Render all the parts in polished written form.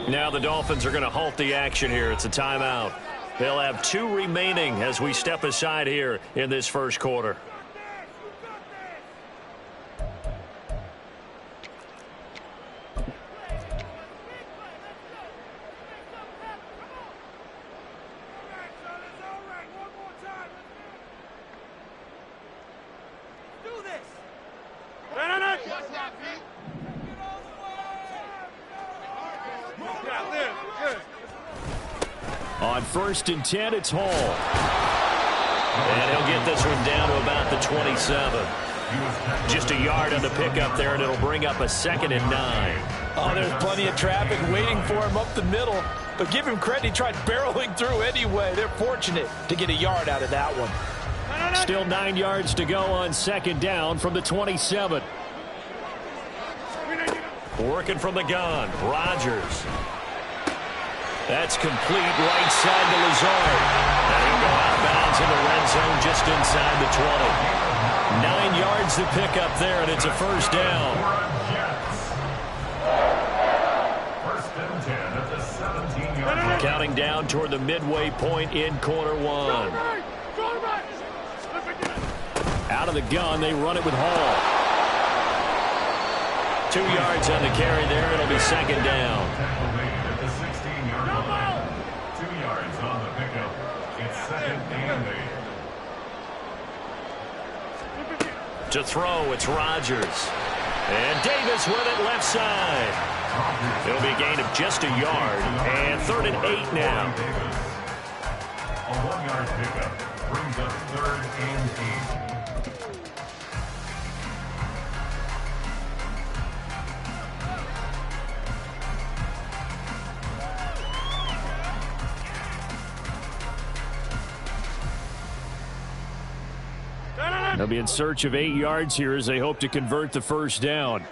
Now the Dolphins are going to halt the action here. It's a timeout. They'll have 2 remaining as we step aside here in this first quarter. On 1st and 10, it's Hall. And he'll get this one down to about the 27. Just a yard on the pickup there, and it'll bring up a 2nd and 9. Oh, there's plenty of traffic waiting for him up the middle. But give him credit, he tried barreling through anyway. They're fortunate to get a yard out of that one. Still 9 yards to go on 2nd down from the 27. Working from the gun, Rodgers. That's complete right side to Lazard. And he'll go out of bounds in the red zone just inside the 20. 9 yards to pick up there, and it's a first down. First and 10 at the 17-yard line. Counting down toward the midway point in quarter 1. Out of the gun, they run it with Hall. 2 yards on the carry there. It'll be 2nd down. At the 16-yard line. 2 yards on the pickup. It's 2nd and 8. To throw, it's Rodgers. And Davis with it left side. It'll be a gain of just a yard. And 3rd and 8 now. A 1-yard pickup brings up 3rd and 8. They'll be in search of 8 yards here as they hope to convert the first down.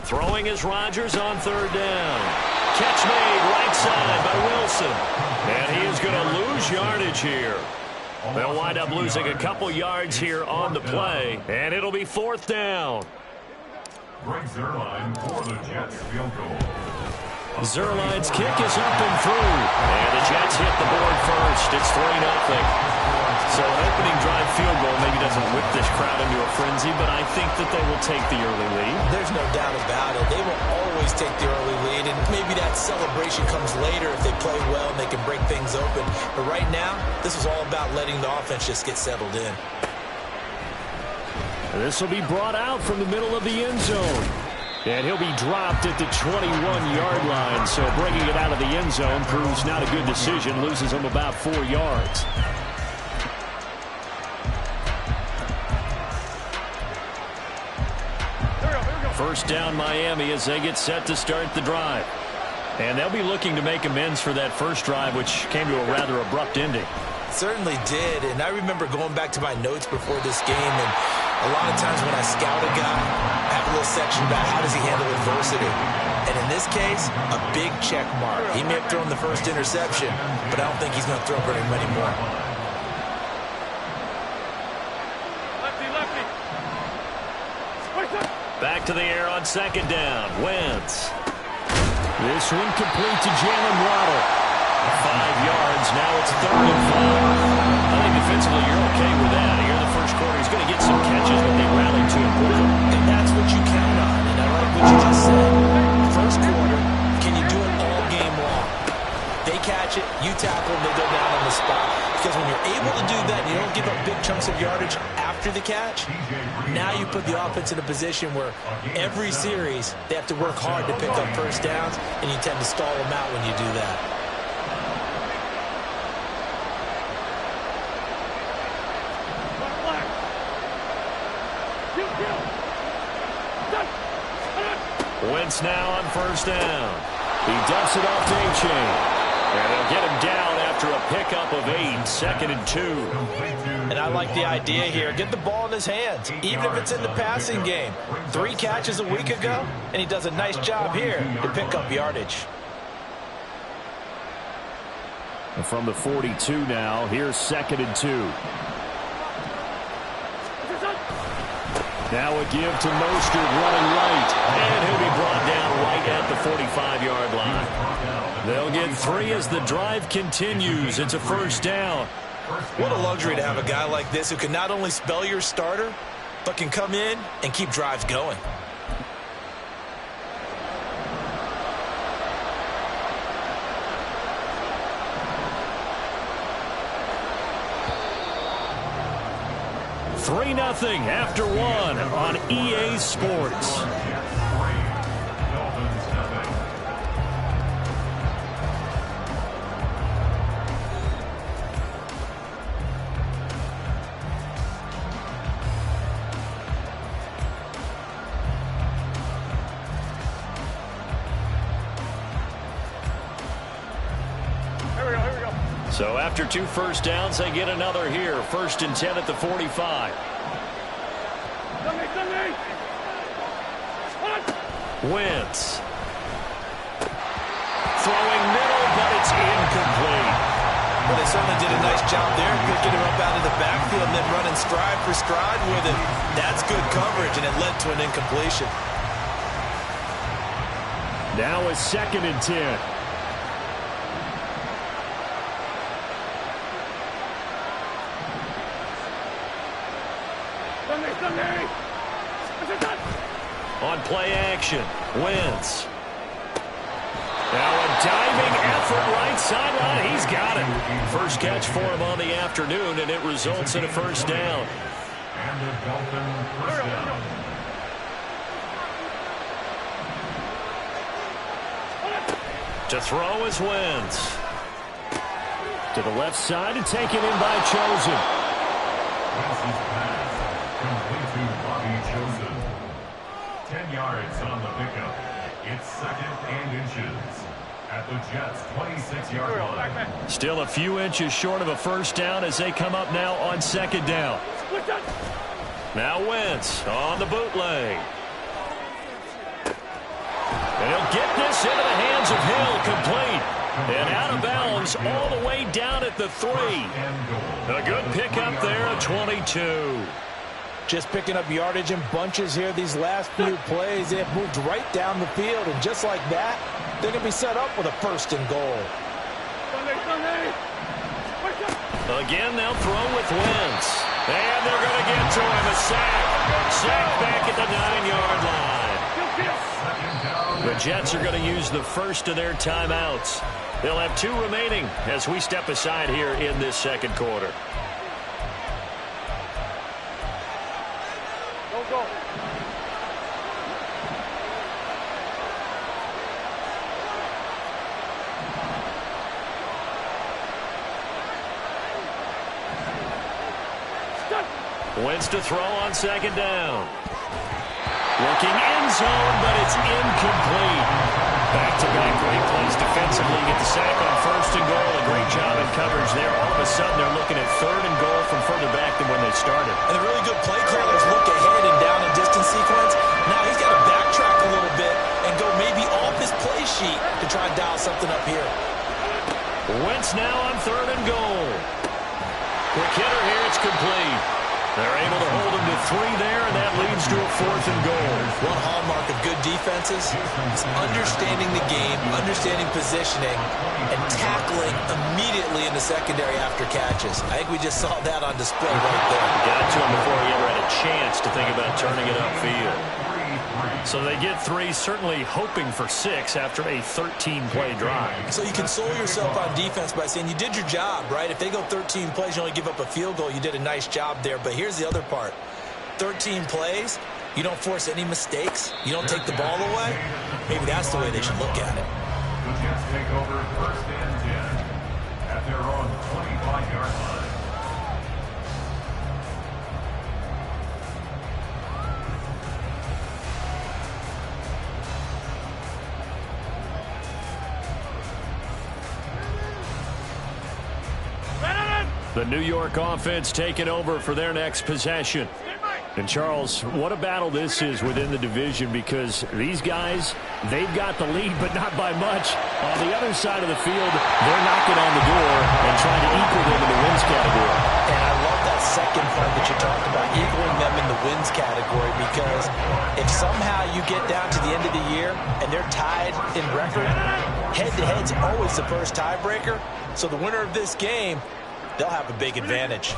Throwing is Rodgers on 3rd down. Catch made right side by Wilson. And he is going to lose yardage here. They'll wind up losing a couple yards here on the play. And it'll be 4th down. Greg Zuerlein for the Jets field goal. Zuerlein's kick is up and through. And the Jets hit the board first. It's 3-0. So an opening drive field goal maybe doesn't whip this crowd into a frenzy, but I think that they will take the early lead. There's no doubt about it. They will always take the early lead, and maybe that celebration comes later if they play well and they can break things open. But right now, this is all about letting the offense just get settled in. This will be brought out from the middle of the end zone. And he'll be dropped at the 21-yard line, so bringing it out of the end zone proves not a good decision, loses him about 4 yards. First down Miami as they get set to start the drive. And they'll be looking to make amends for that first drive, which came to a rather abrupt ending. Certainly did, and I remember going back to my notes before this game, and a lot of times when I scout a guy, I have a little section about how does he handle adversity. And in this case, a big check mark. He may have thrown the first interception, but I don't think he's going to throw very many more. Back to the air on 2nd down. Wentz. This one complete to Jalen Waddle. 5 yards. Now it's 3rd and 5. I think defensively you're okay with that. Here in the first quarter, he's going to get some catches, but they rallied to him quickly. And that's what you count on. And I like what you just said. First quarter, can you do it all game long? They catch it, you tackle, and they go down on the spot. Because when you're able to do that, you don't give up big chunks of yardage after the catch. Now you put the offense in a position where every series they have to work hard to pick up first downs, and you tend to stall them out when you do that. Wentz now on 1st down. He dumps it off to A-Chain. And they'll get him down after a pickup of 8, 2nd and 2. And I like the idea here. Get the ball in his hands, even if it's in the passing game. 3 catches a week ago, and he does a nice job here to pick up yardage. And from the 42 now, here's 2nd and 2. Now a give to Mostert running right. And he'll be brought down right at the 45-yard line. They'll get 3 as the drive continues. It's a first down. What a luxury to have a guy like this who can not only spell your starter, but can come in and keep drives going. Three 0 after 1 on EA Sports. So after 2 first downs, they get another here. 1st and 10 at the 45. Wentz. Throwing middle, but it's incomplete. Well, they certainly did a nice job there, picking him up out of the backfield and then running stride for stride with him. That's good coverage, and it led to an incompletion. Now a 2nd and 10. On play action, Wentz. Now a diving effort right sideline. He's got it. First catch for him on the afternoon, and it results in a first down. And the Dolphin first down. To throw is Wentz. To the left side and taken in by Chosen. Wentz's pass complete to Bobby Chosen. 10 yards on the pickup. It's 2nd and inches at the Jets' 26-yard line. Still a few inches short of a first down as they come up now on 2nd down. Now Wentz on the bootleg. And he'll get this into the hands of Hill, complete. And out of bounds all the way down at the 3. A good pickup there at 22. Just picking up yardage in bunches here these last few plays. They have moved right down the field, and just like that, they're going to be set up with a 1st and goal. Again, they'll throw with Wentz. And they're going to get to him. A sack. Sack back at the 9-yard line. The Jets are going to use the first of their timeouts. They'll have 2 remaining as we step aside here in this 2nd quarter. Go. Wentz to throw on 2nd down. Looking end zone, but it's incomplete. Back-to-back great plays defensively. Get the sack on 1st and goal. A great job in coverage there. All of a sudden, they're looking at 3rd and goal from further back than when they started. And the really good play callers look ahead and down a distance sequence. Now he's got to backtrack a little bit and go maybe off his play sheet to try and dial something up here. Wentz now on 3rd and goal. Quick hitter here. It's complete. They're able to hold him to 3 there, and that leads to a 4th and goal. One hallmark of good defenses is understanding the game, understanding positioning, and tackling immediately in the secondary after catches. I think we just saw that on display right there. Got to him before he ever had a chance to think about turning it upfield. So they get 3, certainly hoping for 6 after a 13-play drive. So you console yourself on defense by saying you did your job, right? If they go 13 plays, you only give up a field goal, you did a nice job there. But here's the other part. 13 plays, you don't force any mistakes, you don't take the ball away. Maybe that's the way they should look at it. The Jets take over 1st and 10 at their own 25-yard line. The New York offense taking over for their next possession. And, Charles, what a battle this is within the division, because these guys, they've got the lead, but not by much. On the other side of the field, they're knocking on the door and trying to equal them in the wins category. And I love that that second part that you talked about, equaling them in the wins category, because if somehow you get down to the end of the year and they're tied in record, head-to-head's always the first tiebreaker. So the winner of this game, they'll have a big advantage.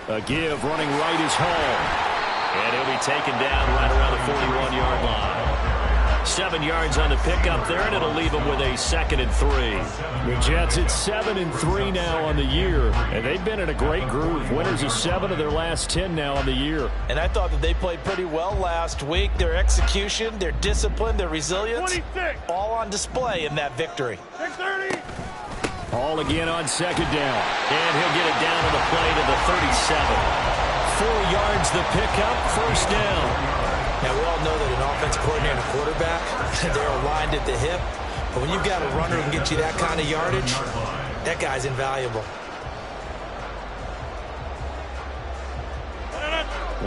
A give running right is home. And he'll be taken down right around the 41-yard line. 7 yards on the pickup there, and it'll leave them with a 2nd and 3. The Jets at 7 and 3 now on the year, and they've been in a great groove. Winners of 7 of their last 10 now on the year. And I thought that they played pretty well last week. Their execution, their discipline, their resilience, 26. all on display in that victory. 630. All again on 2nd down. And he'll get it down to the play to the 37. 4 yards the pickup, 1st down. Now, we all know that an offensive coordinator and a quarterback, they're aligned at the hip. But when you've got a runner who can get you that kind of yardage, that guy's invaluable.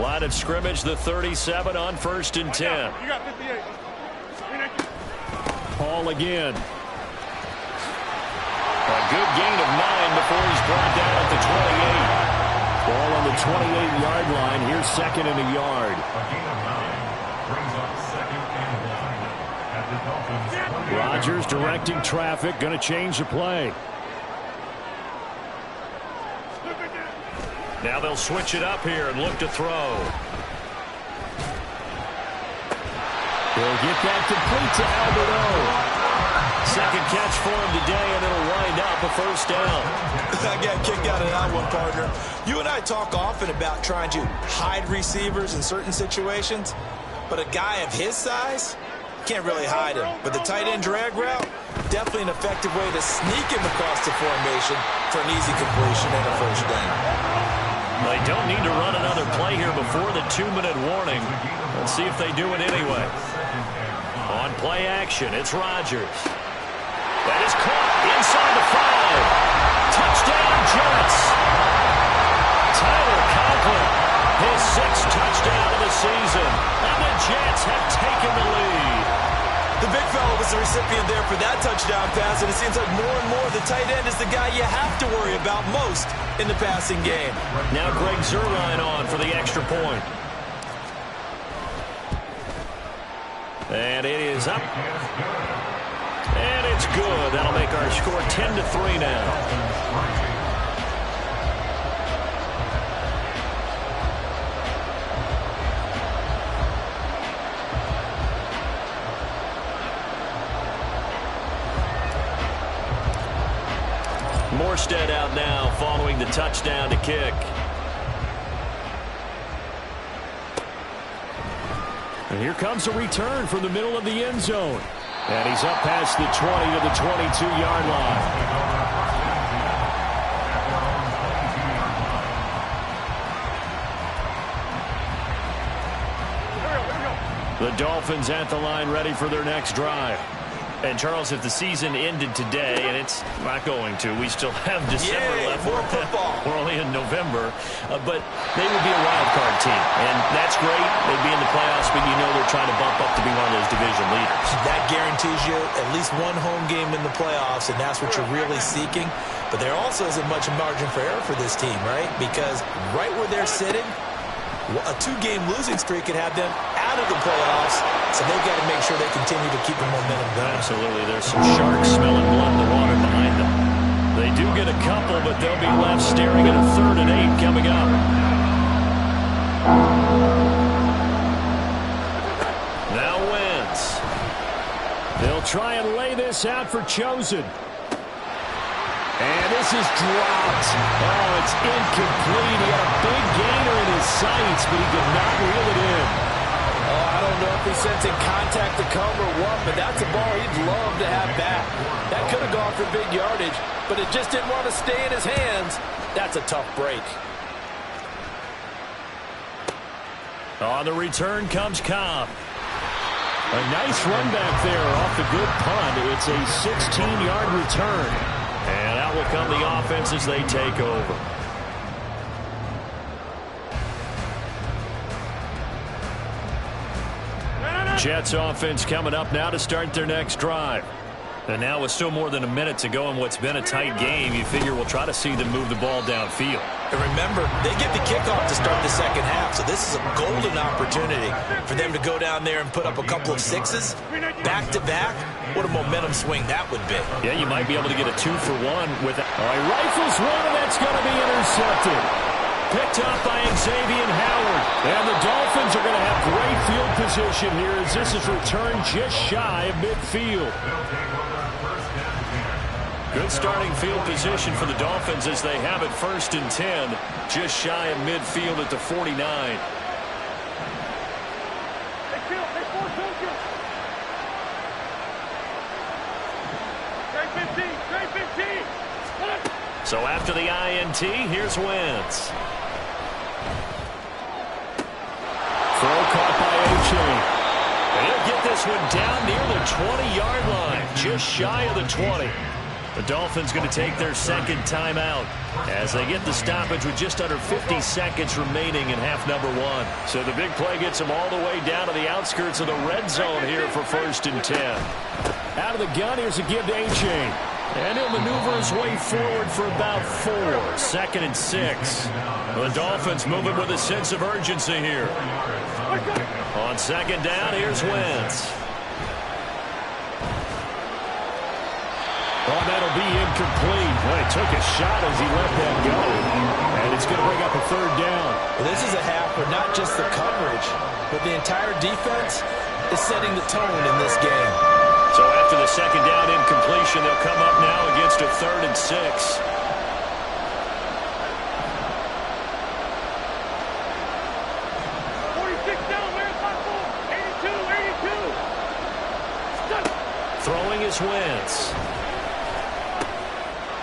Line of scrimmage, the 37 on 1st and 10. You got 58. Paul again. A good gain of 9 before he's brought down at the 28. Ball on the 28-yard line. Here's 2nd and a yard. A gain of 9 brings up 2nd and 1 at the Dolphins. Rodgers directing traffic, going to change the play. Now they'll switch it up here and look to throw. They'll get that complete to Albert O. Second catch for him today, and it'll wind up a 1st down. I got a kick out of that one, partner. You and I talk often about trying to hide receivers in certain situations, but a guy of his size can't really hide him. But the tight end drag route, definitely an effective way to sneak him across the formation for an easy completion and a 1st down. They don't need to run another play here before the 2-minute warning. Let's see if they do it anyway. On play action, it's Rodgers. That is caught inside the 5. Touchdown, Jets. Tyler Conklin, his 6th touchdown of the season. And the Jets have taken the lead. The big fella was the recipient there for that touchdown pass, and it seems like more and more the tight end is the guy you have to worry about most in the passing game. Now Greg Zuerlein on for the extra point. And it is up. And it's good. That'll make our score 10-3 now. Morstead out now following the touchdown to kick. And here comes a return from the middle of the end zone. And he's up past the 20 to the 22-yard line. The Dolphins at the line ready for their next drive. And, Charles, if the season ended today, and it's not going to, we still have December left. More football. We're only in November. But they would be a wild card team. And that's great. They'd be in the playoffs, but you know they're trying to bump up to be one of those division leaders. That guarantees you at least one home game in the playoffs, and that's what you're really seeking. But there also isn't much margin for error for this team, right? Because right where they're sitting, a 2-game losing streak could have them out of the playoffs, so they've got to make sure they continue to keep the momentum going. Absolutely. There's some sharks smelling blood in the water behind them. They do get a couple, but they'll be left staring at a 3rd and 8 coming up. Now Wentz. They'll try and lay this out for Chosen. And this is dropped. Oh, it's incomplete. He had a big gainer in his sights, but he did not reel it in. Oh, I don't know if he's sensing contact to come or what, but that's a ball he'd love to have back. That could have gone for big yardage, but it just didn't want to stay in his hands. That's a tough break. On the return comes Cobb. A nice run back there off the good punt. It's a 16-yard return. And out will come the offense as they take over. Jets offense coming up now to start their next drive. And now with still more than a minute to go in what's been a tight game, you figure we'll try to see them move the ball downfield. And remember, they get the kickoff to start the second half, so this is a golden opportunity for them to go down there and put up a couple of sixes back-to-back. What a momentum swing that would be. Yeah, you might be able to get a 2-for-1 with it. All right, rifles one, and that's going to be intercepted. Picked up by Xavier Howard. And the Dolphins are going to have great field position here as this is returned just shy of midfield. Good starting field position for the Dolphins as they have it 1st and 10, just shy of midfield at the 49. So after the INT, here's Wentz. Throw caught by A-Chain. And he'll get this one down near the 20-yard line, just shy of the 20. The Dolphins going to take their second timeout as they get the stoppage with just under 50 seconds remaining in half number 1. So the big play gets them all the way down to the outskirts of the red zone here for 1st and 10. Out of the gun, here's a give to A-Chain. And he'll maneuver his way forward for about 4. 2nd and 6. The Dolphins moving with a sense of urgency here. On 2nd down, here's Wentz. Oh, that'll be incomplete. Well, he took a shot as he let that go. And it's going to bring up a 3rd down. Well, this is a half where not just the coverage, but the entire defense is setting the tone in this game. So after the 2nd down incompletion, they'll come up now against a 3rd and 6. 46 down, where's my ball? 82. Throwing is Wentz.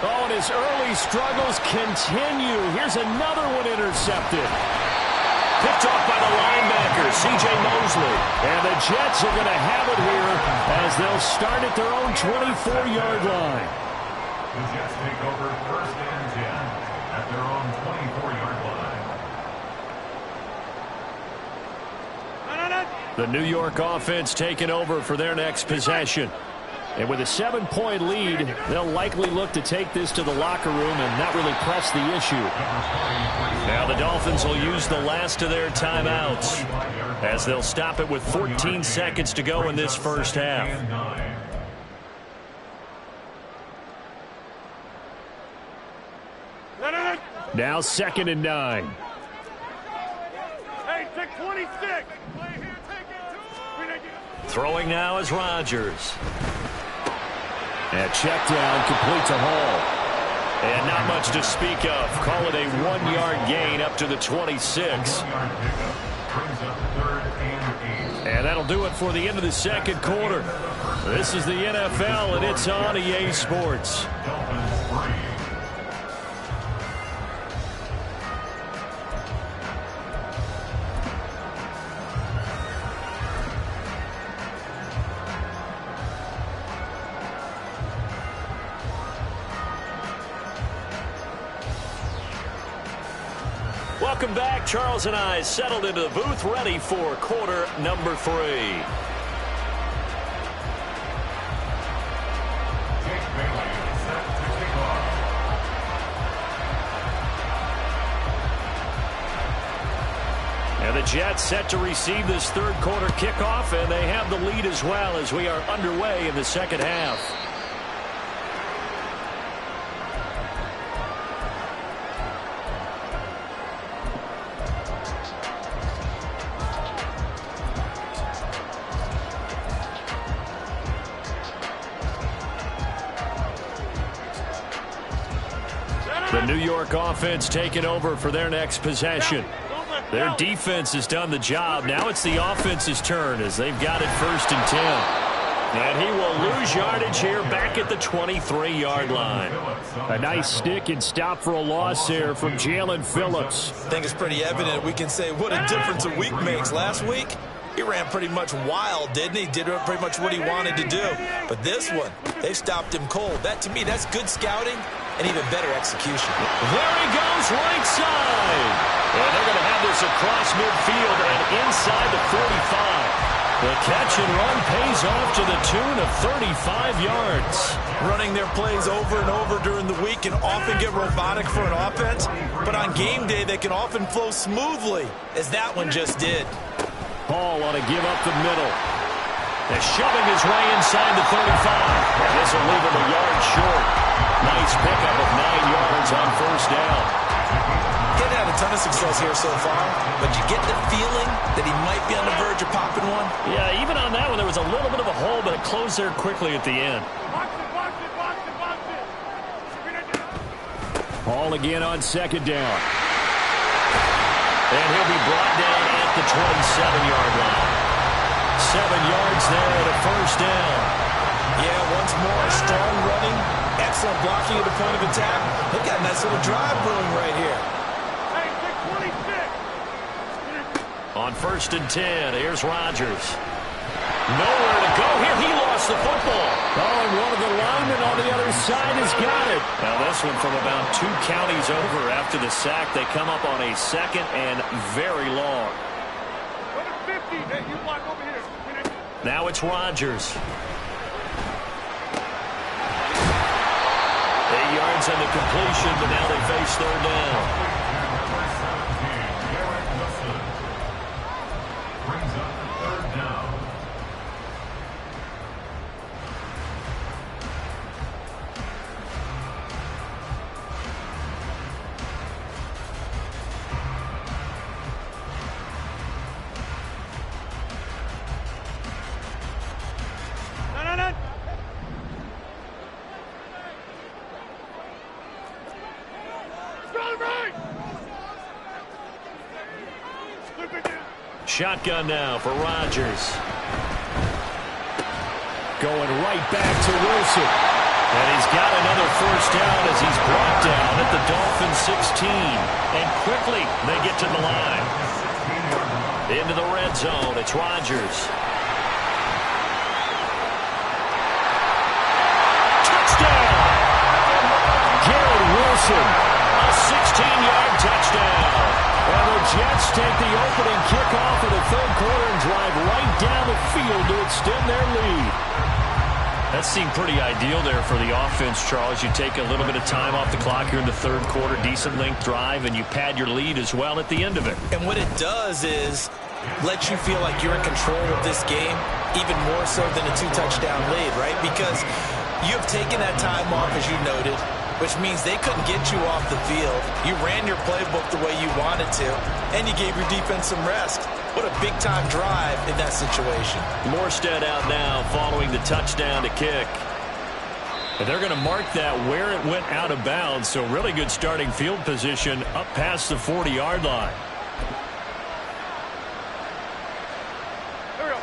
Oh, and his early struggles continue. Here's another one intercepted. Picked off by the linebacker, C.J. Mosley. And the Jets are going to have it here as they'll start at their own 24-yard line. The Jets take over 1st and 10 at their own 24-yard line. The New York offense taking over for their next possession. And with a 7-point lead, they'll likely look to take this to the locker room and not really press the issue. Now the Dolphins will use the last of their timeouts as they'll stop it with 14 seconds to go in this first half. Now 2nd and 9. Hey, take 26. Throwing now is Rodgers. And check down, complete to Hall. And not much to speak of. Call it a 1-yard gain up to the 26. And that'll do it for the end of the 2nd quarter. This is the NFL, and it's on EA Sports. Welcome back. Charles and I settled into the booth, ready for quarter number 3. And the Jets set to receive this 3rd quarter kickoff, and they have the lead as well as we are underway in the 2nd half. The New York offense taking over for their next possession. Their defense has done the job. Now it's the offense's turn as they've got it 1st and 10. And he will lose yardage here back at the 23-yard line. A nice stick and stop for a loss there from Jalen Phillips. I think it's pretty evident. We can say what a difference a week makes. Last week, he ran pretty much wild, didn't he? Did pretty much what he wanted to do. But this one, they stopped him cold. That, to me, that's good scouting and even better execution. There he goes, right side. And they're going to have this across midfield and inside the 45. The catch and run pays off to the tune of 35 yards. Running their plays over and over during the week can often get robotic for an offense, but on game day they can often flow smoothly, as that one just did. Ball on a give up the middle. They're shoving his way inside the 35. And this will leave him a yard short. Nice pickup of 9 yards on first down. He hadn't had a ton of success here so far, but you get the feeling that he might be on the verge of popping one. Yeah, even on that one, there was a little bit of a hole, but it closed there quickly at the end. Ball again on second down. And he'll be brought down at the 27-yard line. 7 yards there at a first down. Yeah, once more, strong running, excellent blocking at the point of attack. Look at a nice little drive brewing right here. On 1st and 10, here's Rodgers. Nowhere to go here. He lost the football. Oh, and one of the linemen on the other side has got it. Now this one from about 2 counties over after the sack. They come up on a second and very long. Now it's Rodgers. 8 yards on the completion, but now they face third down. Shotgun now for Rodgers. Going right back to Wilson. And he's got another first down as he's brought down at the Dolphins 16. And quickly they get to the line. Into the red zone. It's Rodgers. Touchdown! Garrett Wilson. A 16-yard touchdown. And the Jets take the opening kickoff of the third quarter and drive right down the field to extend their lead. That seemed pretty ideal there for the offense, Charles. You take a little bit of time off the clock here in the third quarter, decent length drive, and you pad your lead as well at the end of it. And what it does is let you feel like you're in control of this game, even more so than a 2-touchdown lead, right? Because you have taken that time off, as you noted, which means they couldn't get you off the field. You ran your playbook the way you wanted to, and you gave your defense some rest. What a big-time drive in that situation. Morstead out now following the touchdown to kick. And they're going to mark that where it went out of bounds, so really good starting field position up past the 40-yard line.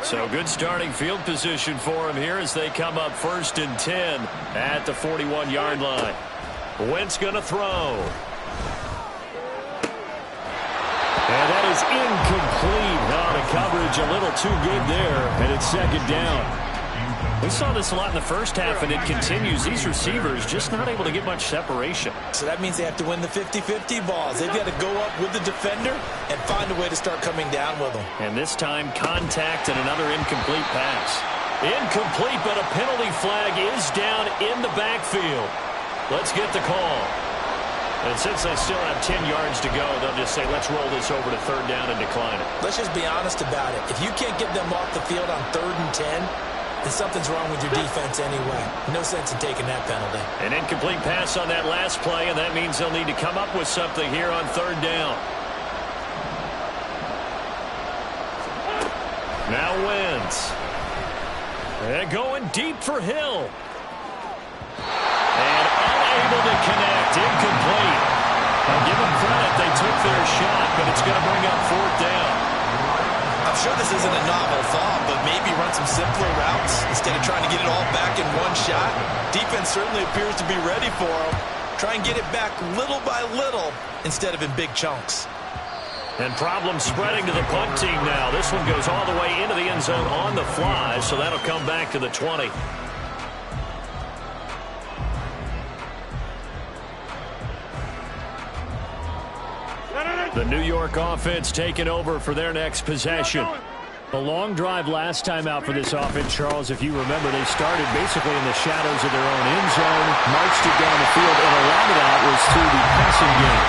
So good starting field position for him here as they come up 1st and 10 at the 41-yard line. Wentz going to throw. And that is incomplete. Now the coverage a little too good there, and it's second down. We saw this a lot in the first half, and it continues. These receivers just not able to get much separation. So that means they have to win the 50-50 balls. They've got to go up with the defender and find a way to start coming down with them. And this time, contact and another incomplete pass. Incomplete, but a penalty flag is down in the backfield. Let's get the call. And since they still have 10 yards to go, they'll just say, let's roll this over to third down and decline it. Let's just be honest about it. If you can't get them off the field on 3rd and 10, then something's wrong with your defense anyway. No sense in taking that penalty. An incomplete pass on that last play, and that means they'll need to come up with something here on 3rd down. Now Wentz. They're going deep for Hill. And unable to connect. Incomplete. I'll give them credit. They took their shot, but it's going to bring up 4th down. I'm sure this isn't a novel thought, but maybe run some simpler routes instead of trying to get it all back in one shot. Defense certainly appears to be ready for them. Try and get it back little by little instead of in big chunks. And problems spreading to the punt team now. This one goes all the way into the end zone on the fly, so that'll come back to the 20. The New York offense taking over for their next possession. A long drive last time out for this offense, Charles. If you remember, they started basically in the shadows of their own end zone, marched it down the field, and a lot of that was through the passing game.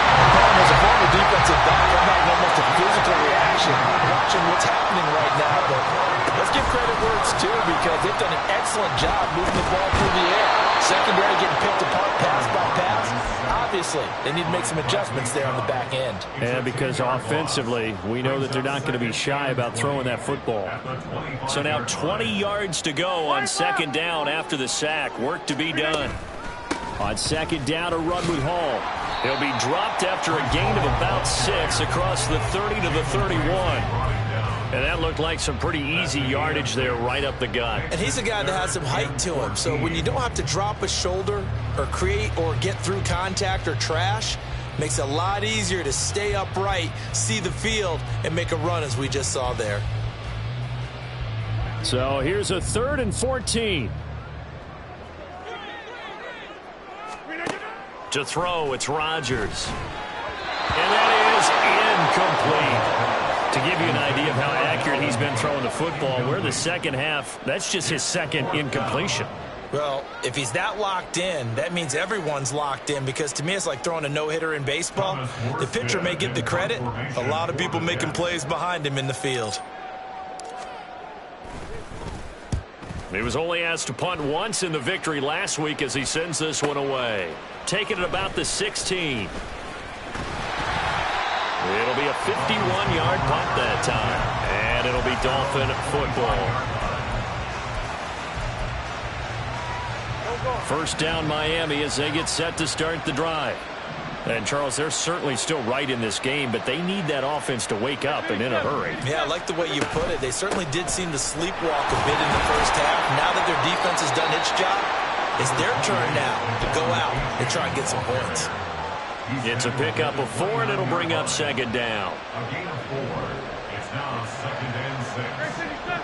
As a former defensive back, I'm having almost a physical reaction watching what's happening right now. But let's give credit where it's due because they've done an excellent job moving the ball through the air. Secondary getting picked apart pass by pass. Obviously, they need to make some adjustments there on the back end. And because offensively, we know that they're not going to be shy about throwing that football. So now 20 yards to go on second down after the sack. Work to be done. On second down, a run with Hall. He'll be dropped after a gain of about 6 across the 30 to the 31. And that looked like some pretty easy yardage there right up the gut. And he's a guy that has some height to him. So when you don't have to drop a shoulder or create or get through contact or trash, makes it a lot easier to stay upright, see the field, and make a run as we just saw there. So here's a 3rd and 14. To throw, it's Rodgers. And that is incomplete. To give you an idea of how accurate he's been throwing the football, we're the second half. That's just his second incompletion. Well, if he's that locked in, that means everyone's locked in because to me it's like throwing a no-hitter in baseball. The pitcher may get the credit. A lot of people making plays behind him in the field. He was only asked to punt once in the victory last week as he sends this one away. Taking it about the 16. It'll be a 51-yard punt that time. And it'll be Dolphin football. First down Miami as they get set to start the drive. And, Charles, they're certainly still right in this game, but they need that offense to wake up and in a hurry. Yeah, I like the way you put it. They certainly did seem to sleepwalk a bit in the first half. Now that their defense has done its job, it's their turn now to go out and try and get some points. It's a pickup of 4, and it'll bring up second down. A gain of 4. It's now 2nd and 6.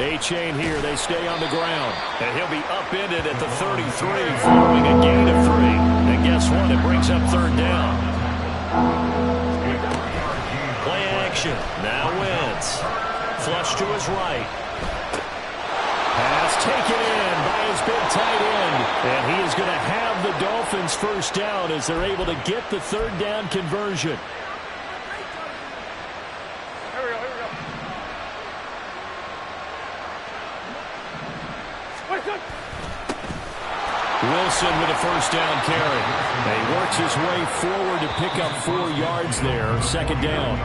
A-chain here. They stay on the ground. And he'll be upended at the 33 following a gain of 3. And guess what? It brings up third down. Play action. Now Wentz. Flush to his right. Pass taken in by his big tight end. And he is going to have the Dolphins first down as they're able to get the third down conversion. Wilson with a first down carry. He works his way forward to pick up 4 yards there. Second down.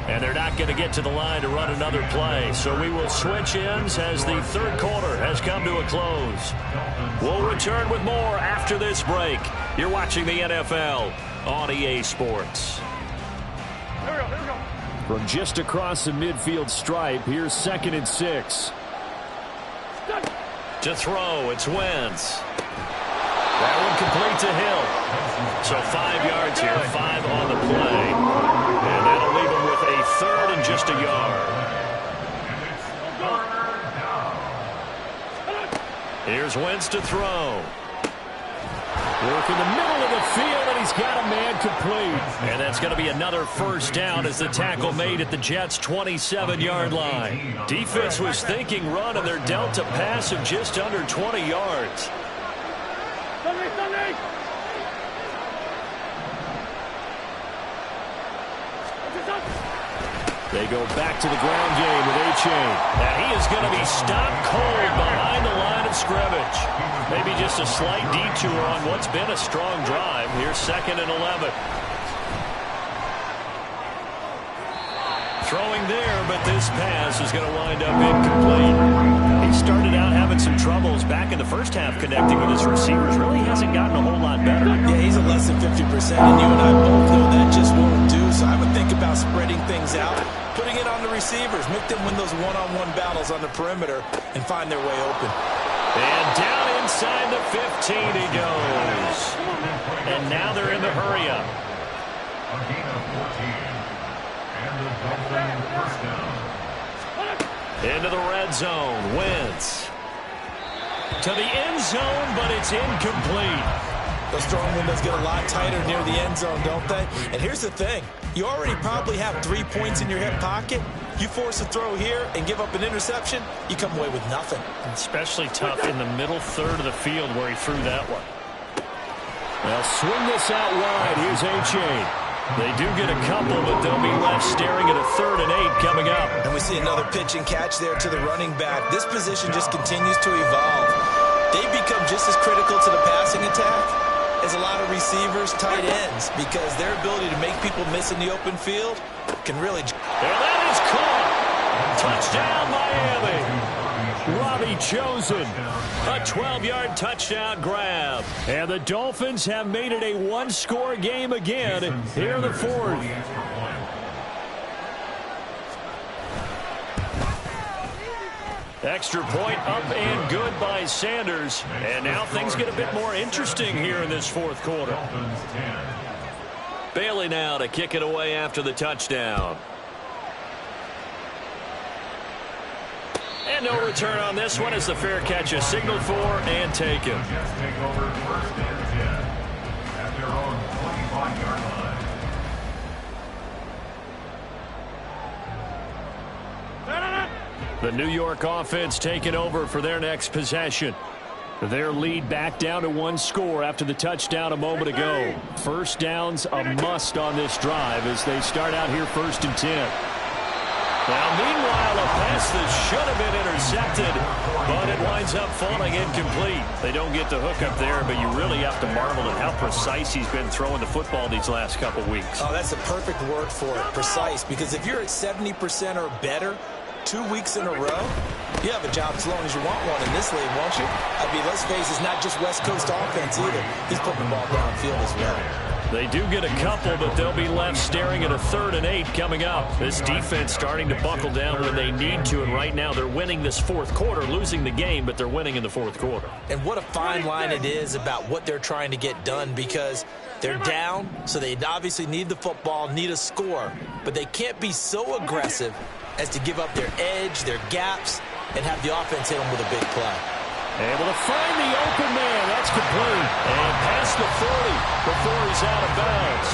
And they're not going to get to the line to run another play. So we will switch ends as the third quarter has come to a close. We'll return with more after this break. You're watching the NFL on EA Sports. From just across the midfield stripe, here's 2nd and 6. To throw, it's Wentz. That one complete to Hill. So 5 yards here, 5 on the play. And that'll leave him with a 3rd and just a yard. Here's Wentz to throw. Work in the middle of the field, and he's got a man complete. And that's going to be another first down as the tackle made at the Jets' 27-yard line. Defense was thinking run, and they're dealt a pass of just under 20 yards. They go back to the ground game with A-chain. And he is going to be stopped cold behind the line of scrimmage. Maybe just a slight detour on what's been a strong drive. Here's 2nd and 11. Throwing there, but this pass is going to wind up incomplete. He started out having some troubles back in the first half connecting with his receivers. Really hasn't gotten a whole lot better. Yeah, he's at less than 50%, and you and I both know that just won't do. So I would think about spreading things out, putting it on the receivers, make them win those one-on-one battles on the perimeter, and find their way open. And down inside the 15 he goes. And now they're in the hurry-up. A gain of 14. And the Dolphin first down. Into the red zone. Wentz. To the end zone, but it's incomplete. Those throwing windows get a lot tighter near the end zone, don't they? And here's the thing. You already probably have 3 points in your hip pocket. You force a throw here and give up an interception, you come away with nothing. Especially tough in the middle third of the field where he threw that one. They'll swing this out wide. Here's A-Chain. They do get a couple, but they'll be left staring at a 3rd and 8 coming up. And we see another pitch and catch there to the running back. This position just continues to evolve. They become just as critical to the passing attack as a lot of receivers, tight ends, because their ability to make people miss in the open field can really... And that is caught. Touchdown, Miami. Robbie Chosen. A 12-yard touchdown grab. And the Dolphins have made it a one-score game again here in the 4th. Extra point up and good by Sanders. And now things get a bit more interesting here in this 4th quarter. Bailey now to kick it away after the touchdown. And no return on this one as the fair catch is signaled for and taken. Just take over 1st and 10 at their own 25-yard line. The New York offense taking over for their next possession. Their lead back down to 1 score after the touchdown a moment ago. First down's a must on this drive as they start out here 1st and 10. Now, meanwhile, a pass that should have been intercepted, but it winds up falling incomplete. They don't get the hook up there, but you really have to marvel at how precise he's been throwing the football these last couple weeks. Oh, that's a perfect word for it, precise, because if you're at 70% or better 2 weeks in a row, you have a job as long as you want one in this league, won't you? I mean, let's face it, it's not just West Coast offense either. He's putting the ball downfield as well. They do get a couple, but they'll be left staring at a 3rd and 8 coming up. This defense starting to buckle down when they need to, and right now they're winning this 4th quarter, losing the game, but they're winning in the 4th quarter. And what a fine line it is about what they're trying to get done, because they're down, so they obviously need the football, need a score, but they can't be so aggressive as to give up their edge, their gaps, and have the offense hit them with a big play. Able to find the open man. That's complete. And past the 40 before he's out of bounds.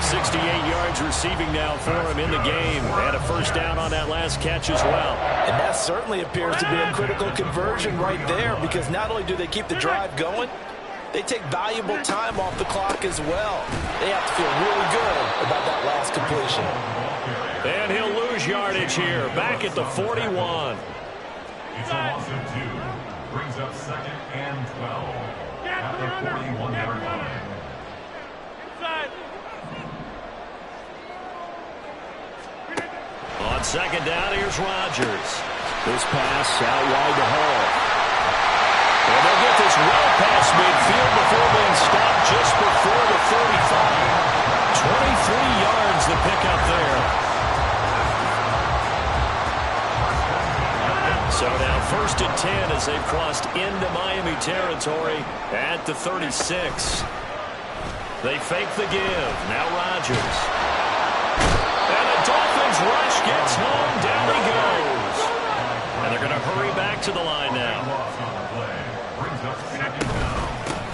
68 yards receiving now for him in the game. And a first down on that last catch as well. And that certainly appears to be a critical conversion right there, because not only do they keep the drive going, they take valuable time off the clock as well. They have to feel really good about that last completion. And he'll lose yardage here. Back at the 41. It's a loss of 2. Brings up 2nd and 12 at the 41-yard line. On 2nd down, here's Rodgers. This pass out wide to Hall. And they'll get this well past midfield before being stopped just before the 35. 23 yards the pickup there. So now 1st and 10 as they've crossed into Miami territory at the 36. They fake the give. Now Rodgers. And the Dolphins rush gets home. Down he goes. And they're going to hurry back to the line now.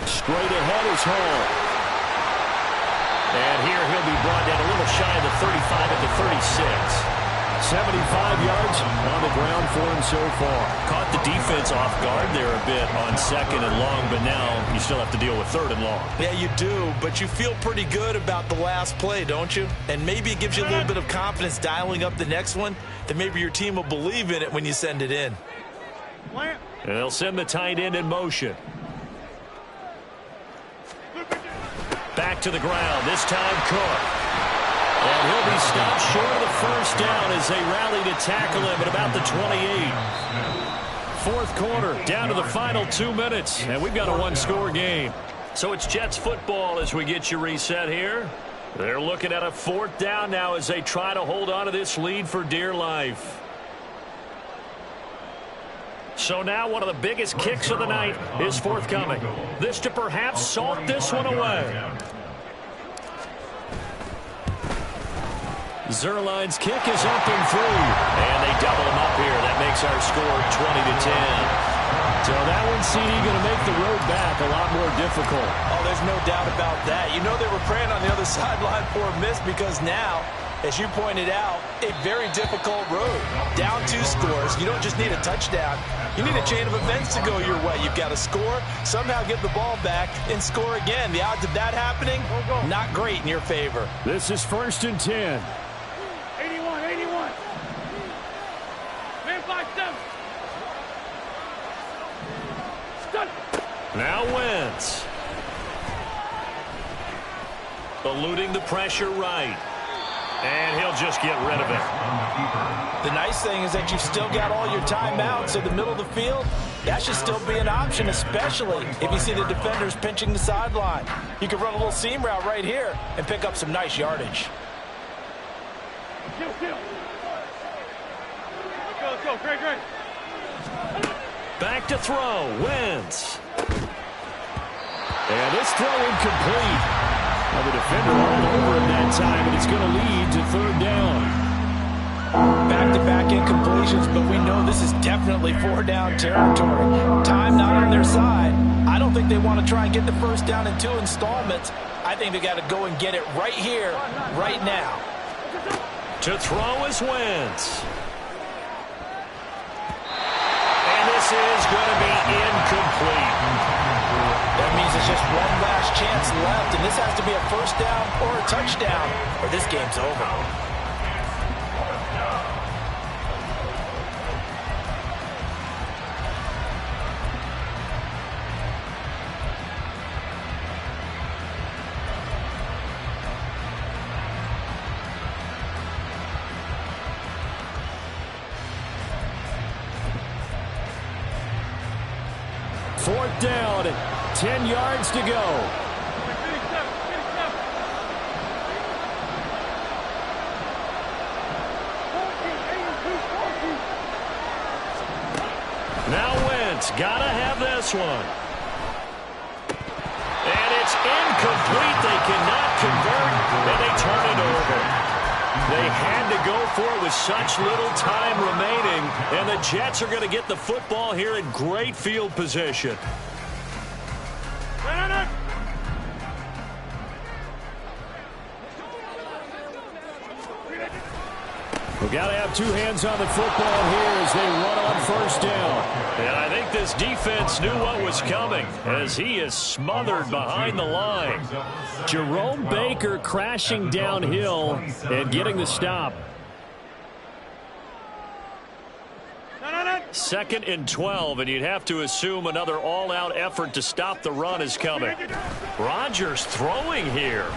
Straight ahead is Hall. And here he'll be brought down a little shy of the 35 at the 36. 75 yards on the ground for him so far. Caught the defense off guard there a bit on 2nd and long, but now you still have to deal with 3rd and long. Yeah, you do, but you feel pretty good about the last play, don't you? And maybe it gives you a little bit of confidence dialing up the next one, that maybe your team will believe in it when you send it in. And they'll send the tight end in motion. Back to the ground, this time Cook. And he'll be stopped short of the first down as they rally to tackle him at about the 28. 4th quarter, down to the final 2 minutes, and we've got a one-score game. So it's Jets football as we get you reset here. They're looking at a 4th down now as they try to hold on to this lead for dear life. So now one of the biggest kicks of the night is forthcoming. This to perhaps salt this one away. Zerline's kick is up and through. And they double him up here. That makes our score 20-10. So that one, CD, going to make the road back a lot more difficult. Oh, there's no doubt about that. You know they were praying on the other sideline for a miss because now, as you pointed out, a very difficult road. Down 2 scores. You don't just need a touchdown. You need a chain of events to go your way. You've got to score, somehow get the ball back, and score again. The odds of that happening, not great in your favor. This is 1st and 10. 81, 81. Man 5-7. Stunt. Now Wentz. Eluding the pressure right. And he'll just get rid of it. The nice thing is that you've still got all your timeouts in the middle of the field. That should still be an option, especially if you see the defenders pinching the sideline. You can run a little seam route right here and pick up some nice yardage. Kill. Let's go. Great. Back to throw. Wentz. And this throw incomplete. Well, the defender rolled over him that time, and it's going to lead to 3rd down. Back-to-back incompletions, but we know this is definitely 4-down territory. Time not on their side. I don't think they want to try and get the first down in 2 installments. I think they got to go and get it right here, right now. To throw is Wentz. And this is going to be incomplete. That means it's just one last chance left, and this has to be a first down or a touchdown, or this game's over. Fourth down, 10 yards to go. Now Wentz, gotta have this one. And it's incomplete. They cannot convert, and they turn it over. They had to go for it with such little time remaining, and the Jets are going to get the football here in great field position. We've got to have 2 hands on the football here as they run on 1st down. And I think this defense knew what was coming as he is smothered behind the line. Jerome Baker crashing downhill and getting the stop. 2nd and 12, and you'd have to assume another all-out effort to stop the run is coming. Rodgers throwing here.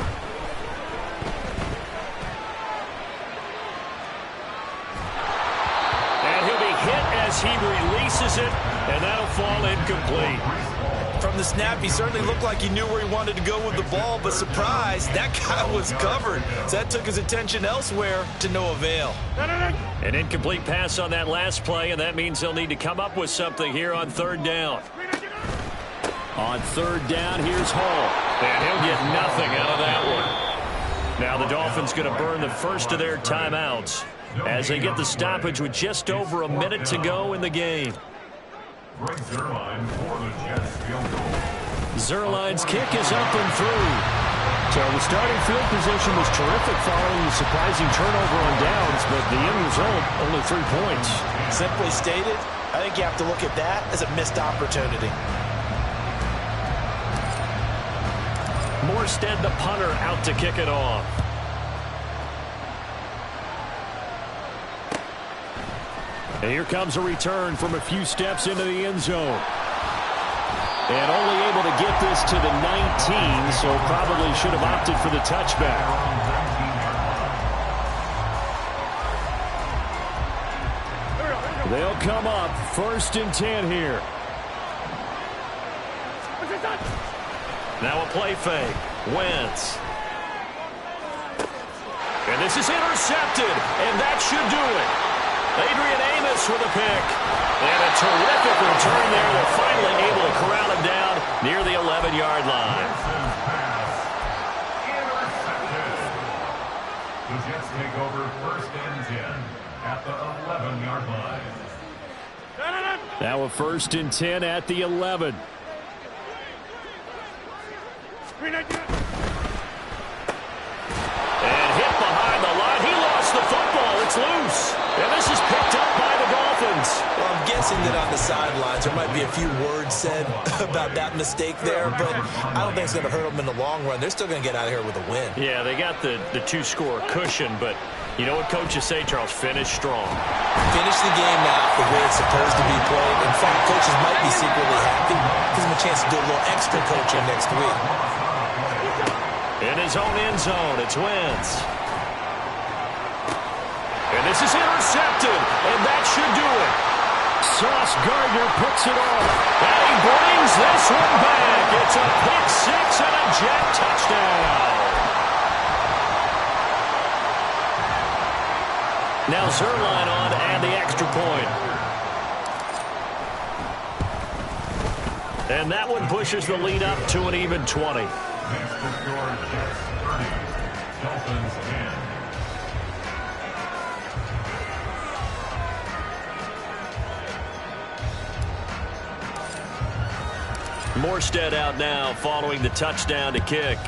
As he releases it, and that'll fall incomplete. From the snap, he certainly looked like he knew where he wanted to go with the ball, but surprise, that guy was covered. So that took his attention elsewhere to no avail. An incomplete pass on that last play, and that means they'll need to come up with something here on 3rd down. On 3rd down, here's Hall. And he'll get nothing out of that one. Now the Dolphins going to burn the first of their timeouts as they get the stoppage with just over a minute to go in the game. Zuerlein's kick is up and through. So the starting field position was terrific following the surprising turnover on downs, but the end result, only 3 points. Simply stated, I think you have to look at that as a missed opportunity. Morstead, the punter, out to kick it off. And here comes a return from a few steps into the end zone. And only able to get this to the 19, so probably should have opted for the touchback. They'll come up 1st and 10 here. Now a play fake. Wentz. And this is intercepted, and that should do it. Adrian Amos with a pick. And a terrific return there. They're finally able to corral him down near the 11-yard line. The Jets take over 1st and 10 at the 11-yard line. Now a 1st and 10 at the 11. And hit behind the line. He lost the football. It's loose. And this is picked up by the Dolphins. Well, I'm guessing that on the sidelines there might be a few words said about that mistake there, but I don't think it's going to hurt them in the long run. They're still going to get out of here with a win. Yeah, they got the two-score cushion, but you know what coaches say, Charles? Finish strong. Finish the game now the way it's supposed to be played. In fact, coaches might be secretly happy. Gives them a chance to do a little extra coaching next week. In his own end zone, it's Wentz. And this is intercepted, and that should do it. Sauce Gardner picks it off. And he brings this one back. It's a pick six and a Jet touchdown. Now Zerline on and the extra point. And that one pushes the lead up to an even 20. Next to score, Jets 30, Dolphins 10. Morstead out now following the touchdown to kick.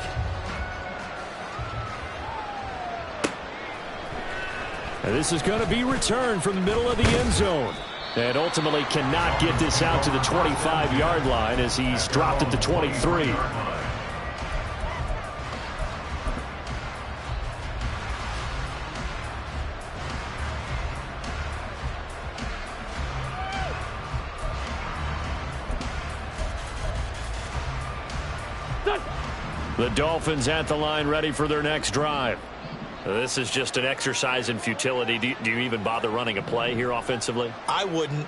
And this is going to be returned from the middle of the end zone. And ultimately cannot get this out to the 25-yard line as he's dropped at the 23. The Dolphins at the line ready for their next drive. This is just an exercise in futility. Do you even bother running a play here offensively? I wouldn't,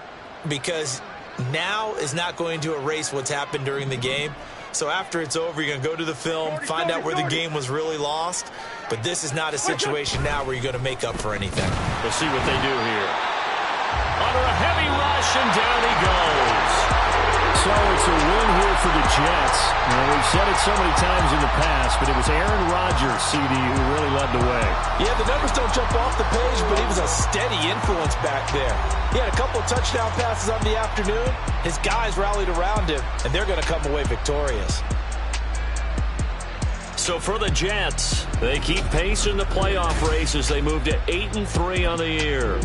because now is not going to erase what's happened during the game. So after it's over, you're going to go to the film, find out where the game was really lost. But this is not a situation now where you're going to make up for anything. We'll see what they do here. Under a heavy rush, and down he goes. So it's a win here for the Jets. And we've said it so many times in the past, but it was Aaron Rodgers, CD, who really led the way. Yeah, the numbers don't jump off the page, but he was a steady influence back there. He had a couple of touchdown passes on the afternoon. His guys rallied around him, and they're going to come away victorious. So for the Jets, they keep pace in the playoff race as they move to 8-3 on the year.